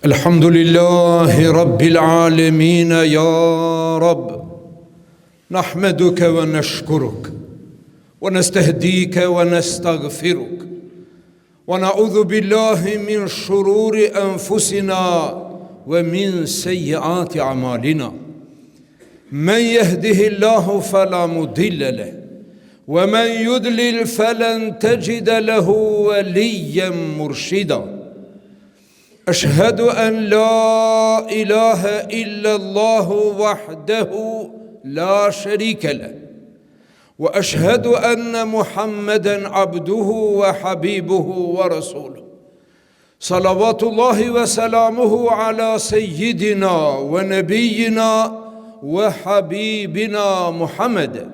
الحمد لله رب العالمين يا رب نحمدك ونشكرك ونستهديك ونستغفرك ونعوذ بالله من شرور أنفسنا ومن سيئات أعمالنا من يهده الله فلا مضل له ومن يضلل فلن تجد له وليا مرشدا أشهد أن لا إله إلا الله وحده لا شريك له وأشهد أن محمدا عبده وحبيبه ورسوله صلوات الله وسلامه على سيدنا ونبينا وحبيبنا محمد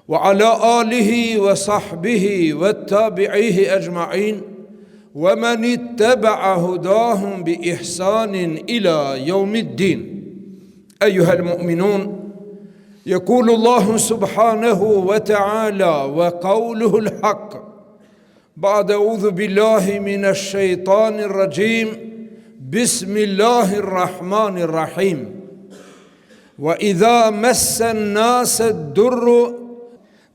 وعلى آله وصحبه والتابعيه أجمعين ومن اتبع هداهم بإحسان إلى يوم الدين. أيها المؤمنون، يقول الله سبحانه وتعالى وقوله الحق بعد أعوذ بالله من الشيطان الرجيم بسم الله الرحمن الرحيم وإذا مس الناس الضر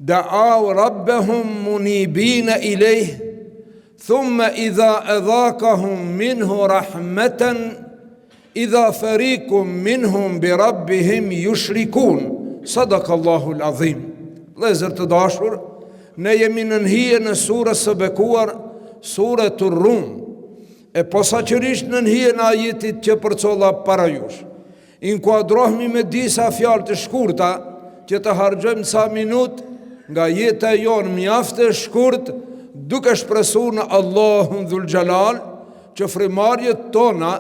دعوا ربهم منيبين إليه ثم إذا أذاقهم منه رحمة إذا فريق منهم بربهم يشركون صدق الله العظيم. Vëllezër të dashur, ne jemi në nënhije në surën së bekuar, Suratul Rum, e posaçërisht në nënhije në ajetit që përcolla para jush. Inkuadrohemi me disa fjalë të shkurta që të harxojmë sa minutë nga jeta jonë mjaft e shkurt, duke shpresuar në Allahun Dhul Xhelal që frimarjet tona,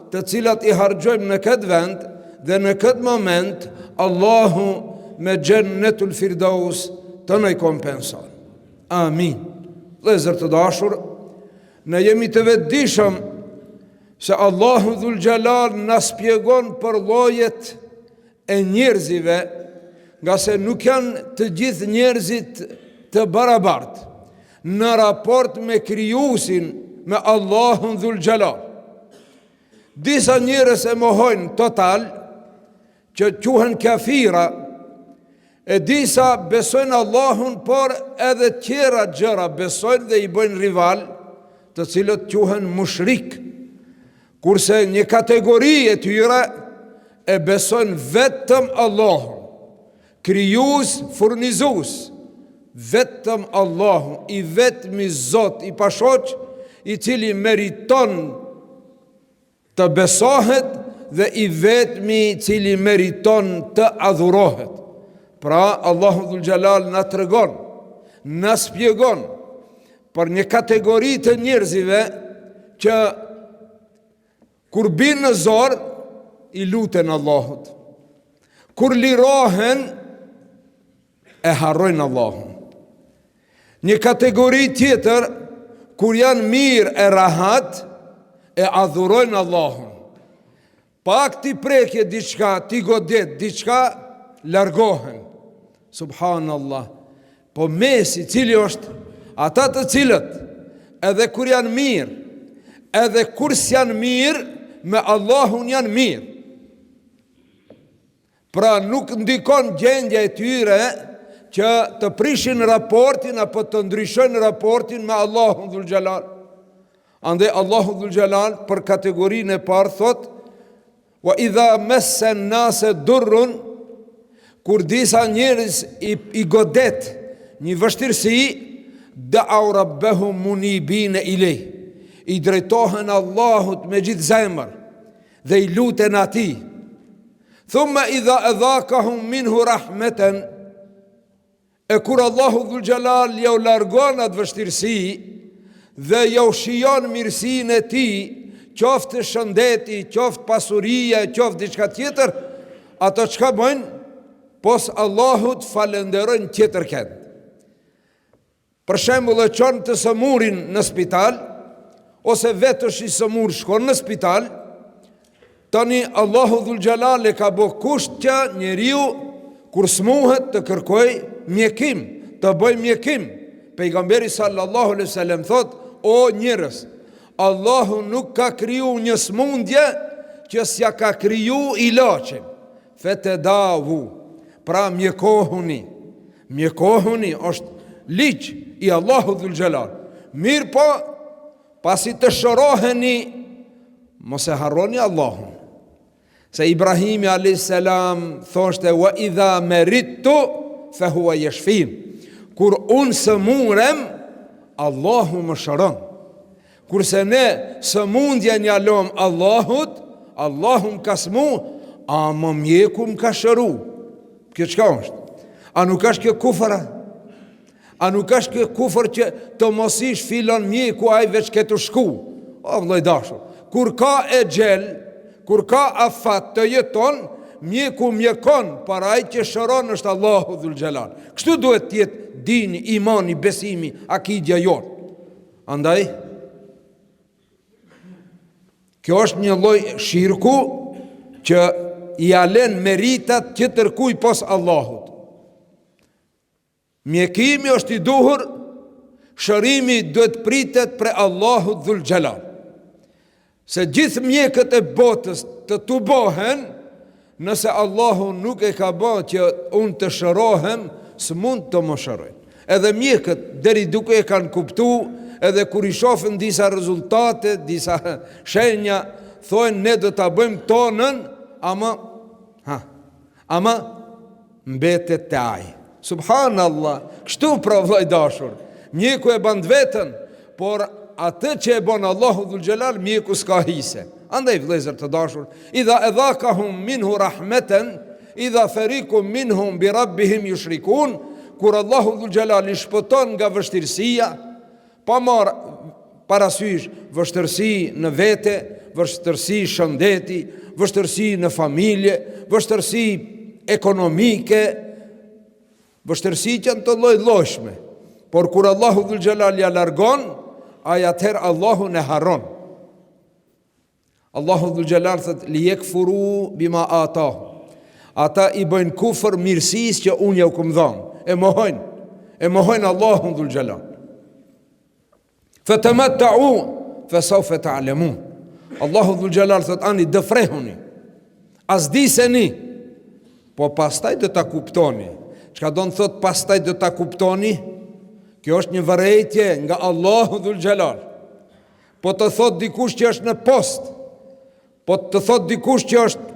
të cilat i harxojmë në këtë vend dhe në këtë moment, Allahu me Jannatul Firdaus të na kompenson. Amin. Vëllezër të dashur, ne jemi të vetëdijshëm se Allahu Dhul Xhelal na shpjegon për llojet e njerëzive, nga se nuk janë të gjithë njerëzit të barabartë në raport me krijuesin, me Allahun Dhul Xhelal. Disa njerëz e mohojnë total, që quhen kafira, e disa besojnë Allahun, por edhe tjera gjëra besojnë dhe i bëjnë rival, të cilët quhen mushrik. Kurse një kategori e tyre e besojnë vetëm Allahun, krijues, furnizues, vetëm Allahu, i vetmi Zot, i pashoq, i cili meriton të besohet dhe i vetmi i cili meriton të adhurohet. Pra Allahu Dhul Xhelal na tregon, na shpjegon për një kategori të njerëzive që kur binë në zor i luten Allahut, kur lirohen e harrojnë Allahun. Një kategori tjetër, kur janë mirë e rahat, e adhurojnë Allahun. Pak ti prekje diçka, ti godet diçka, largohen. Subhanallah. Po mesi, cili është? Ata të cilët, edhe kur janë mirë, edhe kur s'janë mirë, me Allahun janë mirë. Pra nuk ndikon gjendja e tyre që të prishin raportin apo të ndryshojnë raportin me Allahun Dhul Xhelal. Andaj Allahu Dhul Xhelal për kategorinë e parë thot: "Wa idha massa an-nasa durrun", kur disa njerëz i godet një vështirësi, da'u rabbahum munibin ilay, i drejtohen Allahut me gjithë zemër dhe i luten atij. Thumma idha adhaqahum minhu rahmatan, e kur Allahu Dhul Xhelal jau largon atë vështirësi dhe jau shijon mirësinë e tij, qoftë shëndeti, qoftë pasuria, qoftë diçka tjetër, ato çka bëjnë? Pos Allahut falenderojnë tjetër kënd. Për shembull, e çon të sëmurin në spital, ose vetësh i sëmur shkon në spital, tani Allahu Dhul Xhelal e ka bë kusht që njeriu kur smuhet të kërkoj mjekim, të bëj mjekim. Pejgamberi sallallahu alaihi wasallam thot: o njerëz, Allahu nuk ka kriju një smundje që s'ja ka kriju ilaçin. Fetedawu, pra mjekohuni. Mjekohuni është ligj i Allahu dhul xhelal. Mirë po, pasi të shëroheni, mos e harroni Allahun. Se Ibrahimi a.s. thoshte wa idha merittu fa huwa yashfin. Kur unë sëmurem, Allahu më shëron. Kurse ne sëmundjen ja lëm Allahut, Allahu më ka smu, a më mjeku më ka shëru. Kjo çka është? A nuk është kjo kufra? A nuk është kjo kufër që të mos ish filon mjeku ai veç ke të shku? O vëllai dashur, kur ka e gjel, kur ka afat të jeton, mjeku mjekon, para ai që shëron është Allahu dhul xhelal. Kështu duhet të jetë dini, imani, besimi, akidja jon. Andaj, kjo është një lloj shirku që i alen meritat që tërkuj pos Allahut. Mjekimi është i duhur, shërimi duhet pritet pre Allahut dhul xhelal. Se gjithë mjekët e botës të tubohen, nëse Allahu nuk e ka bë që unë të shërohem, s'mund të më shërojnë. Edhe mjekët deri duke e kanë kuptu, edhe kur i shohin disa rezultate, disa shenja, thonë ne do ta bëjmë tonën, ama mbetet te ai. Subhanallah, kështu pra vëllai dashur, mjeku e ban vetën, por atë që e bon Allahu dhul xhelal, mjeku s'ka hise. Andaj vëllezër të dashur, idha edhakahum minhu rahmeten, idha fariqum minhum bi rabbihim yushrikun, kur Allahu dhul xhelal i shpëton nga vështirësia, pa marr parasysh vështirësi në vete, vështirësi shëndeti, vështirësi në familje, vështirësi ekonomike, vështirësi që në të lloj-llojshme. Por kur Allahu dhul xhelal ja largon, ai atëherë Allahu ne harron. Allahu dhul xhelal thot li yakfuru bima atahu. Ata i bëjnë kufër mirësisë që unë ja u kam dhënë. E mohojnë Allahun dhul xhelal. Fatamatta'u fa sawfa ta'lamun. Allahu dhul xhelal thot ani dëfrehuni. As diseni, po pastaj do ta kuptoni. Çka do të thot pastaj do ta kuptoni? Kjo është një vërejtje nga Allahu dhul xhelal. Po të thot dikush që është në post, po të thot dikush që është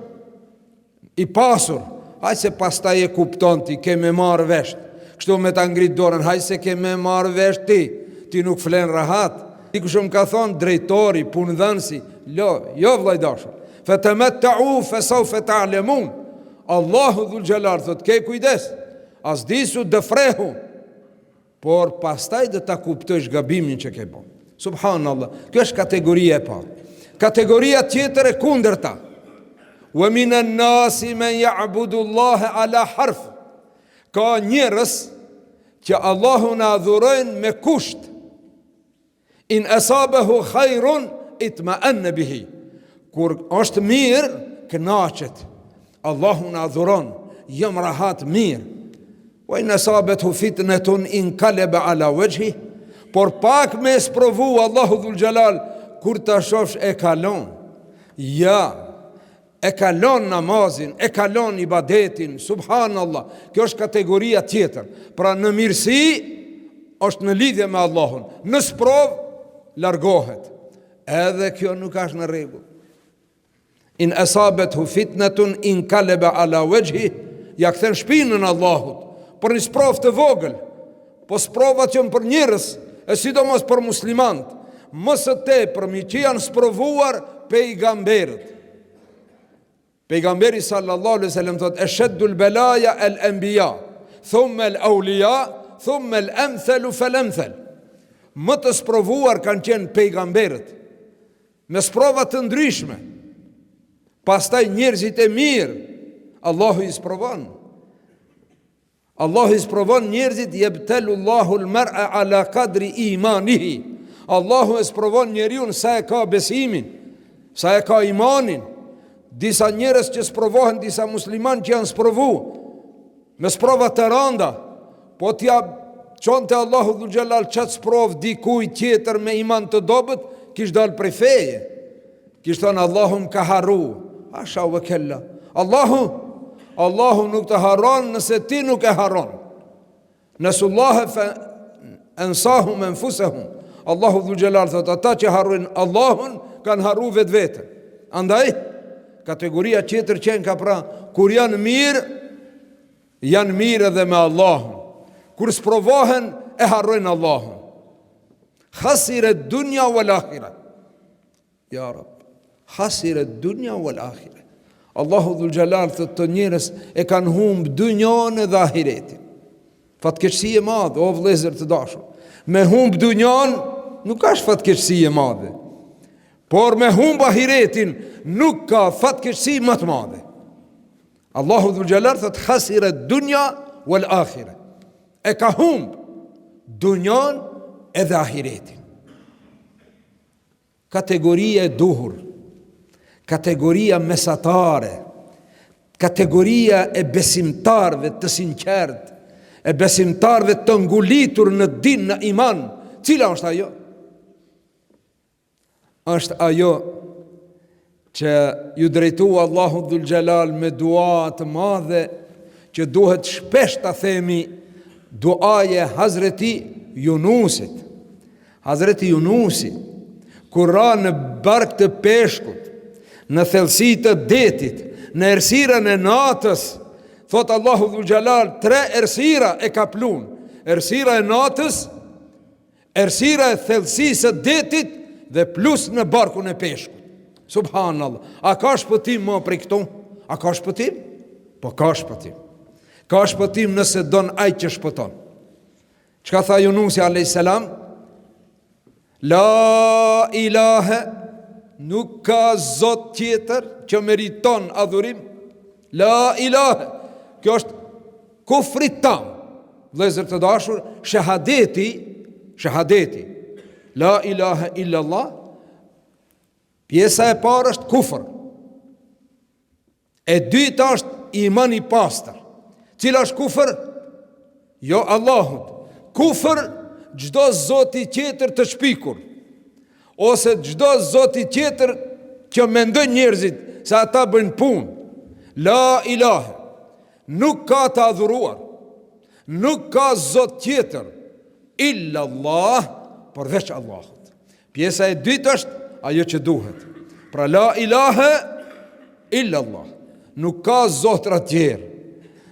i pasur, haj se pastaj e kupton ti, ke me marrë vesh. Kështu me ta ngrit dorën, haj se ke me marrë vesh ti nuk flen rahat. Dikush më ka thonë drejtori, punëdhënësi, jo vëllai dashur. Fatamatta'u fa sawfa ta'lamun. Allahu dhul xhelal thot ke kujdes, as disu dëfrehu, por pastaj dhe ta kuptojsh gabimin që ke bo. Subhanallah, kjo është kategoria e parë. Kategoria tjetër e kundërta. Wa minan nasi man ya'budu Allah ala harf. Ka njerëz që Allahun e adhurojnë me kusht. In asabahu khairun itma'anna bihi. Kur është mirë, kënaqet. Allahun e adhuron, jam rahat mirë. Wa in asabethu fitnatun inqalaba ala wajhi. Por pak me sprovu Allahu dhul xhelal, kur ta shofsh e kalon. Ja, e kalon namazin, e kalon ibadetin, subhanallah. Kjo është kategoria tjetër. Pra në mirësi është në lidhje me Allahun, në sprov largohet. Edhe kjo nuk është në rregull. In asabethu fitnatun inqalaba ala wajhi, ja kthen shpinën Allahut. Për një sprov të vogël, po sprovat që për njerëz, e sidomos për muslimanët, më së tepërmi që janë sprovuar pejgamberët. Pejgamberi sallallahu alaihi wasallam thot ashaddul balaya al anbiya, thumma al awliya, thumma al amthal fal amthal. Më të sprovuar kanë qenë pejgamberët, me sprova të ndryshme. Pastaj njerëzit e mirë, Allahu i sprovon. Allahu i sprovon njerëzit, yabtalu Allahu al-mar'a ala qadri imanihi. Allahu e sprovon njeriun sa e ka besimin, sa e ka imanin. Disa njerëz që sprovohen, disa musliman që janë sprovu me sprova të rënda, po t'ja çonte Allahu dhul xhelal çat sprov dikuj tjetër me iman të dobët, kish dalë prej feje, kish thonë Allahu më ka harru. Asha u kella. Allahu nuk të harron nëse ti nuk e harron. Nësullahe fe ensahum enfusehum. Allahu dhul gjelal thot, ata që harrujnë Allahun kanë harru vetë vetën. Andaj, kategoria qetër qenë ka pra, kur janë mirë edhe me Allahun. Kur sprovohen e harrojnë Allahun. Khasire dunja wal akhira. Ja Rab, khasire dunja wal akhira. Allahu dhul gjelal thot, të njerës e kanë humbë dunjan edhe ahiretin. Fatkeqësi e madhe, o vëllezër të dashur. Me humbë dunjan nuk ka fatkeqësi e madhe, por me humbë ahiretin nuk ka fatkeqësi më të madhe. Allahu dhul gjelal thot, khasire dunja wal akhira. E ka humbë dunjan edhe ahiretin. Kategoria e duhur, kategoria mesatare, kategoria e besimtarve të sinqert, e besimtarve të ngulitur në din, në iman. Cila është ajo? Është ajo që ju drejtua Allahu dhul gjelal me dua të madhe, që duhet shpesh të themi duaje Hazreti Yunusit. Hazreti Yunusi, kur ra në bark të peshkut, në thellësi të detit, në errësirën e natës, thot Allahu dhul gjelal, 3 errësira e ka plun. Errësira e natës, errësira e thellësisë së detit dhe plus në barkun e peshkut. Subhanallah. A ka shpëtim më prej këtu? A ka shpëtim? Po ka shpëtim. Ka shpëtim nëse don ai që shpëton. Çka tha Yunusi alayhis salam? La ilahe, nuk ka zot tjetër që meriton adhurim. La ilahe. Kjo është kufri tam. Vëllezër të dashur, shahadeti. La ilahe illallah. Pjesa e parë është kufër. E dyta është iman i pastër. Cila është kufër? Jo Allahut. Kufër çdo zoti tjetër të shpikur, ose çdo zoti tjetër që mendojnë njerëzit se ata bëjnë punë. La ilahe. Nuk ka të adhuruar, nuk ka zot tjetër illa Allah, përveç Allahut. Pjesa e dytë është ajo që duhet. Pra la ilahe illa Allah. Nuk ka zotra tjerë,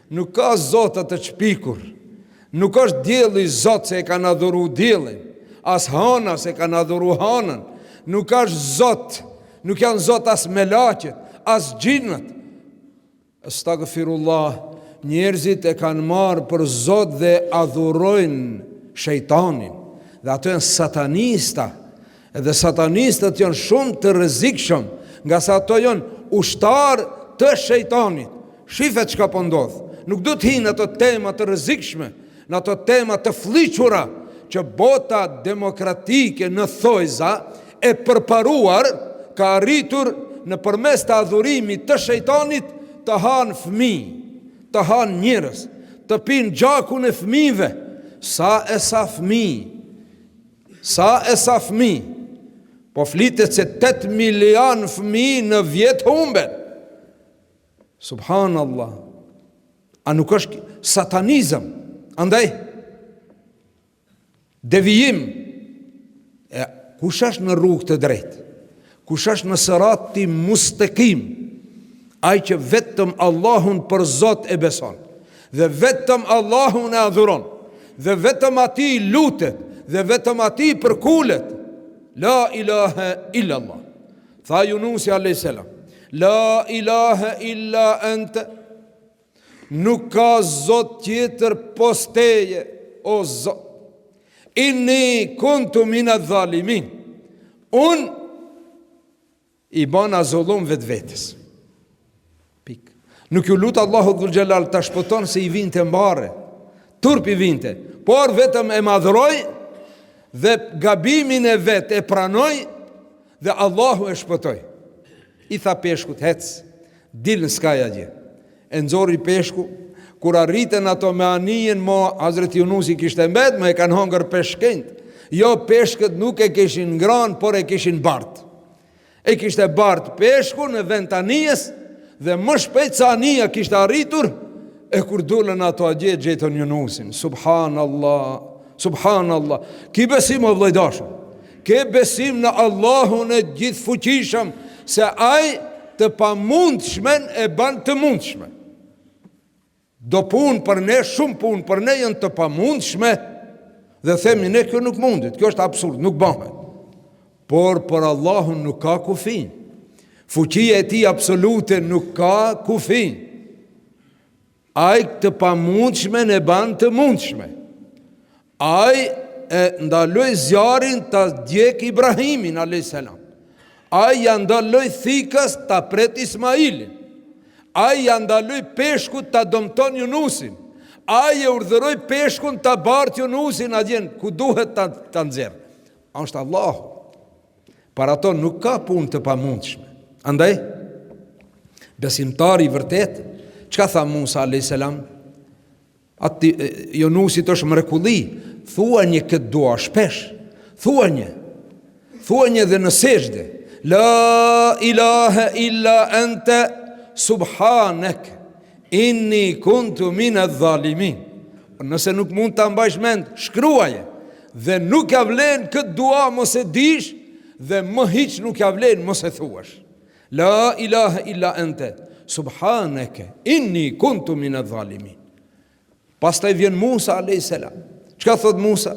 nuk ka zotat të shpikur, nuk është dielli zot se e kanë adhuru diellin, as hana se kanë adhuru hanën, nuk është zot, nuk janë zot as melaqet, as gjinët. Astaghfirullah, njerëzit e kanë marë për zot dhe adhurojnë shejtanin, dhe ato janë satanista, edhe satanistët janë shumë të rrezikshëm, nga sa ato janë ushtar të shejtanit. Shifet çka po ndodh. Nuk do të hinë ato tema të rrezikshme, në ato tema të fliqura që bota demokratike në thojza e përparuar ka arritur në përmes të adhurimit të shejtanit të hanë fëmijë, të hanë njerëz, të pinë gjakun e fëmijëve. Sa e sa fëmijë. Po flitet se 8 milion fëmijë në vjet humben. Subhanallah. A nuk është satanizëm? Andaj, devijim. Kush është në rrugë të drejtë? Kush është në sirati mustakim? Ai që vetëm Allahun për Zot e beson, dhe vetëm Allahun e adhuron, dhe vetëm atij lutet, dhe vetëm atij përkulet. La ilahe illa Allah. Tha Yunusi alayhis salam, la ilahe illa ente. Nuk ka zot tjetër pos teje, o Zot. Inni kuntu minadh dhalimin. Un i bana zullum vetvetes. Pik. Nuk ju lut Allahu dhul xhelal ta shpëton se i vinte mbare, turpi vinte, por vetëm e madhroj dhe gabimin e vet e pranoj dhe Allahu e shpëtoi. I tha peshkut, hec, dil në skaja gje. E nxori peshku, kur arritën ato me anijen, mo Hazreti Yunusi kishte mbet, me e kanë hongër peshkënjt. Jo, peshkët nuk e kishin ngran, por e kishin bart. E kishte bart peshku në vend të anijes, dhe më shpejt sa anija kishte arritur, e kur dullën ato atje gjetën Yunusin. Subhanallah, subhanallah. Ki besim o vllajdashëm, ke besim në Allahun e gjithë fuqishëm, se ai të pamundshmen e ban të mundshme. Do punë për ne, shumë punë për ne janë të pamundshme, dhe themi ne kjo nuk mundit, kjo është absurd, nuk bëhet. Por për Allahun nuk ka kufi. Fuqia e tij absolute nuk ka kufi. Ai të pamundshme e ban të mundshme. Ai e ndaloi zjarin ta djeg Ibrahimin a.s. Ai ja ndaloi thikës ta pret Ismailin. Ai ja ndaloi peshkut ta dëmton Yunusin. Ai e urdhëroi peshkun ta bart Yunusin atje ku duhet ta nxjerrë. Është Allahu. Para ato nuk ka punë të pamundshme. Andaj, besimtari vërtet, çka tha Musa a.s. Ati Yunusit është mrekulli, thua një këtë dua shpesh, thua një dhe në sejdë, la ilaha illa anta subhanak inni kuntu min adh-dhalimin. Nëse nuk mund ta mbajsh mend, shkruaje. Dhe nuk ja vlen këtë dua mos e dish, dhe më hiç nuk ja vlen mos e thuash. La ilaha illa anta subhanak inni kuntu min adh-dhalimin. Pastaj vjen Musa a.s. Çka thot Musa?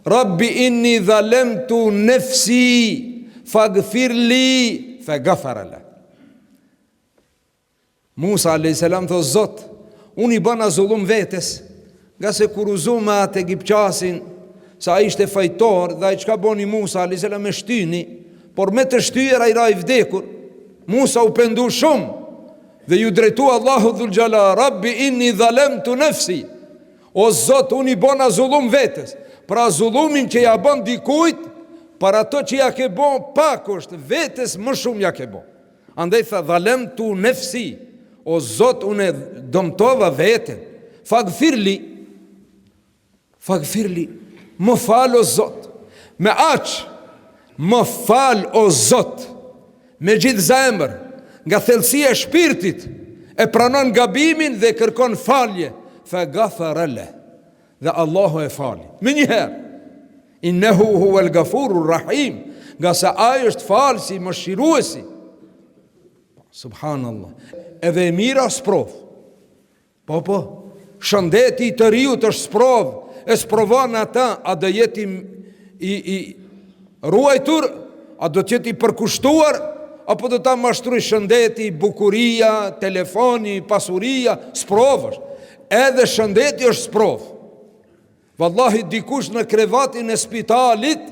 Rabbi inni dhalemtu nefsi faghfir li faghfara la. Musa a.s. thot Zot, unë i bëna zullum vetes, nga se kur uzuma atë Egipqasin, sa ai ishte fajtor, dhe ai çka boni Musa a.s. me shtyni, por me të shtyra ai ra i vdekur. Musa u pendu shumë, dhe ju drejtu Allahu dhul gjala, Rabbi inni dhalemtu nefsi, o Zot, unë i bëna zullum vetes. Pra zullumin që ja bën dikujt, për ato që ja ke bon pak është, vetes më shumë ja ke bon. Andaj tha dhalemtu nefsi, o Zot, unë dëmtova veten. Faghfirli, më fal o Zot, me aq, më fal o Zot, me gjithë zemër, nga thellësia e shpirtit, e pranon gabimin dhe kërkon falje, faghfara la, dhe Allahu e fali. Me njëherë, innehu huwal ghafurur rahim, nga se ai është falsi, mëshiruesi. Subhanallah. Edhe e mira sprov. Po, shëndeti i të riut është sprov, e sprovon ata, a do jeti i ruajtur, a do të jeti përkushtuar, apo do ta mashtroj shëndeti, bukuria, telefoni, pasuria, sprov është. Edhe shëndeti është sprov. Wallahi dikush në krevatin e spitalit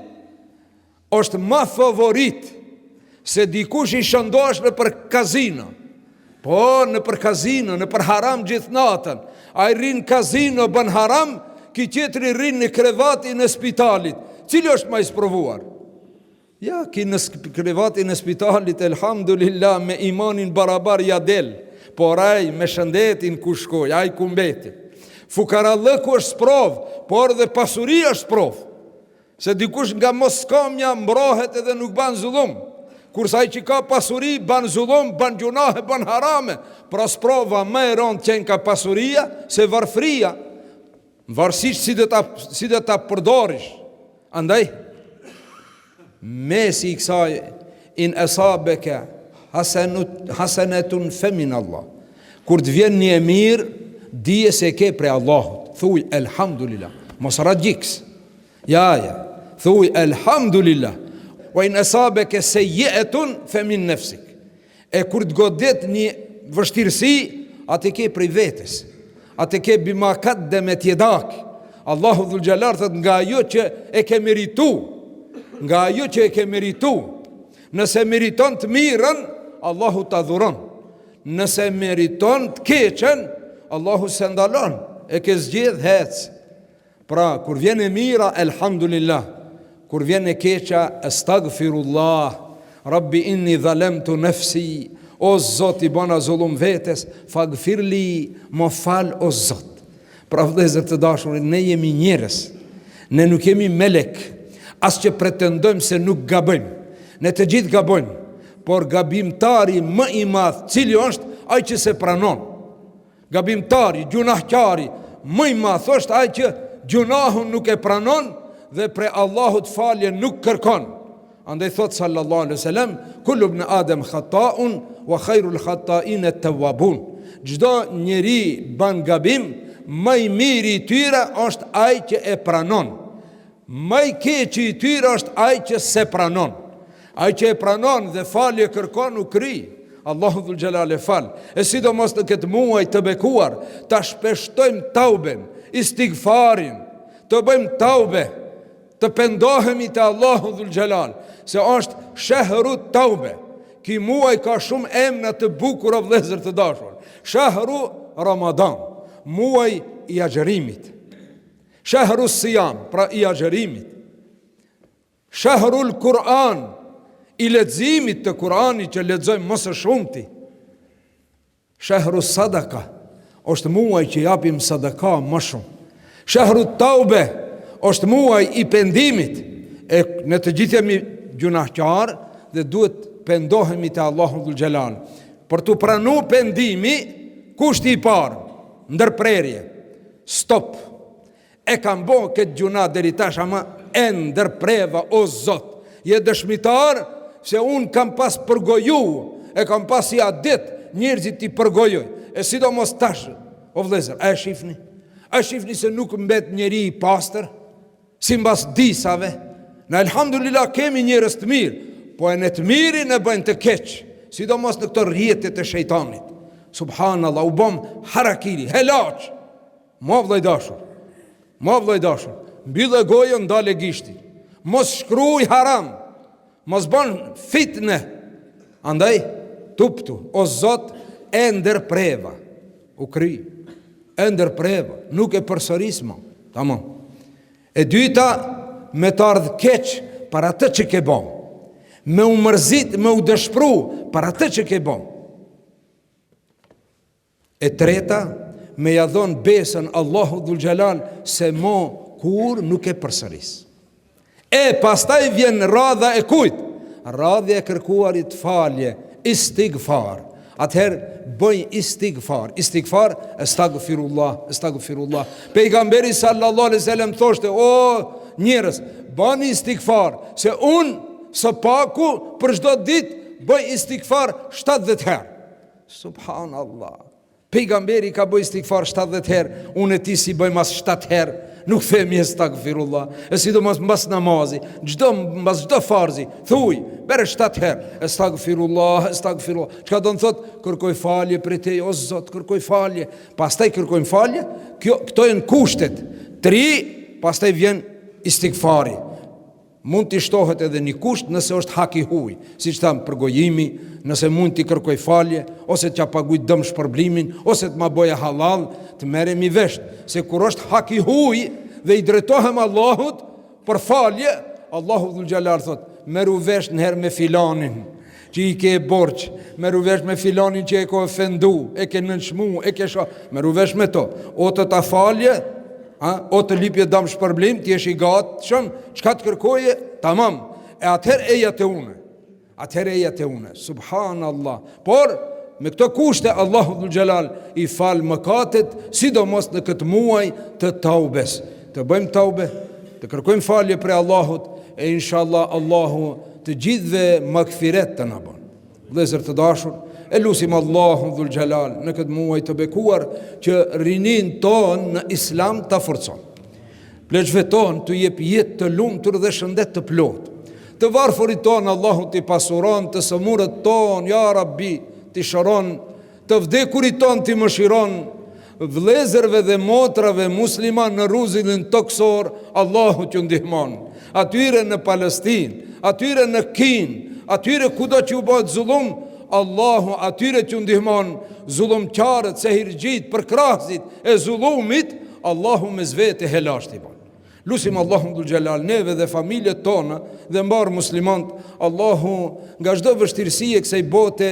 është më favorit se dikush i shëndosh në për kazino. Po, në për kazino, në për haram gjithë natën. A i rinë kazino, bën haram, ki tjetëri rinë në krevatin e spitalit. Cili është ma i sprovuar? Ja, ki në krevatin e spitalit, elhamdulillah, me imanin barabar jadel, por aj me shëndetin ku shkoj, aj ku mbeti. Fukarallëku është sprov, por dhe pasuria është sprov. Se dikush nga Moskamja mbrohet edhe nuk ban zullum. Kursa ai që ka pasuri ban zullum, ban gjunahe, ban harame. Pra sprova më e rëndë qenë ka pasuria se varfria. Varësisht si dhe ta përdorish. Andaj, mesi i kësaj, in asabeke hasanetun femin Allah. Kur të vjen një mirë, dije se ke prej Allahut. Thuj, elhamdulillah. Mos radjiks. Ja, thuj, elhamdulillah. Wa in asabeke sejjetun femin nefsik. E kur të godet një vështirësi, atë ke prej vetes. Atë ke bimakat dhe me tjedak. Allahu dhul gjallar thët nga ajo që e ke meritu. Nga ajo që e ke meritu. Nëse meriton të mirën, Allahu të adhuron. Nëse meriton të keqen, Allahu se ndalon. E ke zgjedh hec. Pra, kur vjen e mira, elhamdulillah. Kur vjen e keqa, astaghfirullah. Rabbi inni dhalemtu nefsi. O Zot, i bana zullum vetes, faghfirli, më fal o Zot. Pra vëllezër të dashurit, ne jemi njerëz. Ne nuk jemi melek. as që pretendojmë se nuk gabojmë. Ne të gjithë gabojmë, por gabimtari më i madh cili është ai që se pranon. Gabimtari, gjunahkari më i madh është ai që gjunahun nuk e pranon dhe pre Allahut falje nuk kërkon. Andaj thot sallallahu alaihi wasallam, kullu ibn Adam khata'un wa khairul khata'in at-tawwabun. Çdo njeri ban gabim, më i miri i tyre është ai që e pranon. Më i keq i tyre është ai që se pranon. Ai që e pranon dhe falje kërkon u kry. Allahu dhul xhelal e fal. E sidomos në këtë muaj të bekuar, ta shpeshtojmë tauben, istighfarin, të bëjmë taube, të pendohemi te Allahu dhul xhelal, se është shahru taube. Ky muaj ka shumë emra të bukura vëllezër të dashur. Shahru Ramadan, muaj i agjerimit. Shahru Siyam, pra i agjerimit. Shahrul Kur'an, i leximit të Kur'anit që lexojmë më së shumti. Shahru Sadaka, është muaj që japim sadaka më shumë. Shahru Taube, është muaj i pendimit. E ne të gjithë jemi gjunahqar dhe duhet pendohemi te Allahu dhul xhelal. Për të pranuar pendimi, kushti i parë, ndërprerje. Stop. E kam bën këtë gjuna deri tash, ama e ndërpreva o Zot. Je dëshmitar se unë kam pas përgoju, e kam pas i adet njerëzit i përgojoj. E sidomos tash, o vëllezër, a e shifni? A e shifni se nuk mbet njeri i pastër, si mbas disave? Në elhamdulillah kemi njerëz të mirë, po e në të mirin e bëjnë të keq, sidomos në këto rrjetet e shejtanit. Subhanallah, u bëm harakiri, helaq. Mo vëllai dashur, mbyllë gojën, ndale gishti. Mos shkruaj haram, mos bën fitne. Andaj, tuptu, o Zot, e ndërpreva. U kry, e ndërpreva, nuk e përsëris më. Tamam. E dyta, me të ardhë keq për atë që ke bën. Me u mërzit, me u dëshpru për atë që ke bën. E treta, me ja dhon besën Allahu dhul xhelal se mo kur nuk e përsëris. E pastaj vjen radha e kujt? Radha e kërkuarit falje, istighfar. Atëherë bëj istighfar. Istighfar, astaghfirullah. Pejgamberi sallallahu alaihi wasallam thoshte, o njerëz, bani istighfar, se unë së paku për çdo ditë bëj istighfar 70 herë. Subhanallah. Pejgamberi ka bëj istighfar 70 herë, unë e ti si bëj mas 7 herë, nuk themi astaghfirullah. E sidomos mbas namazi, mbas çdo farzi, thuj, bere 7 herë, astaghfirullah. Çka do të thot? Kërkoj falje për te, o Zot, kërkoj falje. Pastaj kërkojmë falje, këto janë kushtet. 3, pastaj vjen istighfari. Mund t'i shtohet edhe një kusht nëse është hak i huaj, siç tham përgojimi, nëse mund t'i kërkoj falje, ose t'ja paguaj dëm shpërblimin, ose t'ma boja halal, të merremi vesh, se kur është hak i huaj dhe i drejtohem Allahut për falje, Allahu dhul xhelal thot, merru vesh në herë me filanin që i ke borç, merru vesh me filanin që e ka ofendu, e ke nënçmu, e ke merru vesh me to, o të ta falje, o të lipje dam shpërblim, ti jesh i gatshëm, çka të kërkoje, tamam. E atëherë eja te une. Subhanallah. Por me këto kushte Allahu dhul xhelal i fal mëkatet, sidomos në këtë muaj të taubes. Të bëjmë taube, të kërkojmë falje për Allahut, e inshallah Allahu të gjithëve magfiret të na bën. Vëllezër të dashur, e lusim Allahun dhul xhelal në këtë muaj të bekuar që rinin ton në Islam ta forcon. Pleqve ton të jep jetë të lumtur dhe shëndet të plot. Të varfërit ton Allahu t'i pasuron, të sëmurët ton, ja Rabbi, t'i shëron, të vdekurit ton t'i mëshiron, vëllezërve dhe motrave musliman në rruzillin toksor, Allahu t'ju ndihmon. Atyre në Palestinë, atyre në Kinë, atyre kudo që u bëhet zullum, Allahu atyre që ndihmon, zullumqarët, sehirgjit, përkrahësit e zullumit, Allahu me zvete helashti bon. Lusim Allahu dhul xhelal neve dhe familjet tona dhe mbar muslimant, Allahu nga çdo vështirësi e kësaj bote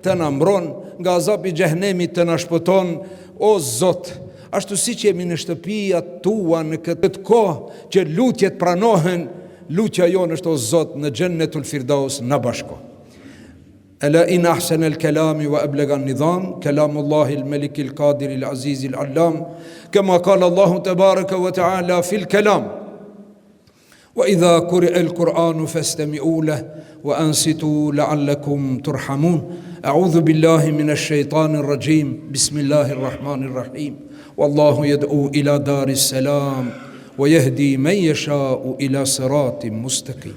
të na mbron, nga azapi i xhehenemit të na shpëton, o Zot. Ashtu siç jemi në shtëpia tua në këtë kohë që lutjet pranohen, lutja jonë është o Zot në Jannatul Firdaus na bashko. Ala in ahsana al-kalam wa ablaga an-nizam kalamullahi al-malik al-qadir al-aziz al-allam kama qala Allah tabaraka wa ta'ala fi al-kalam wa idha quri'a al-Qur'an fastami'u lahu wa ansitu la'allakum turhamun. A'udhu billahi minash shaitanir rajim. Bismillahir rahmanir rahim. Wallahu yad'u ila daris salam wa yahdi man yasha'u ila siratin mustaqim.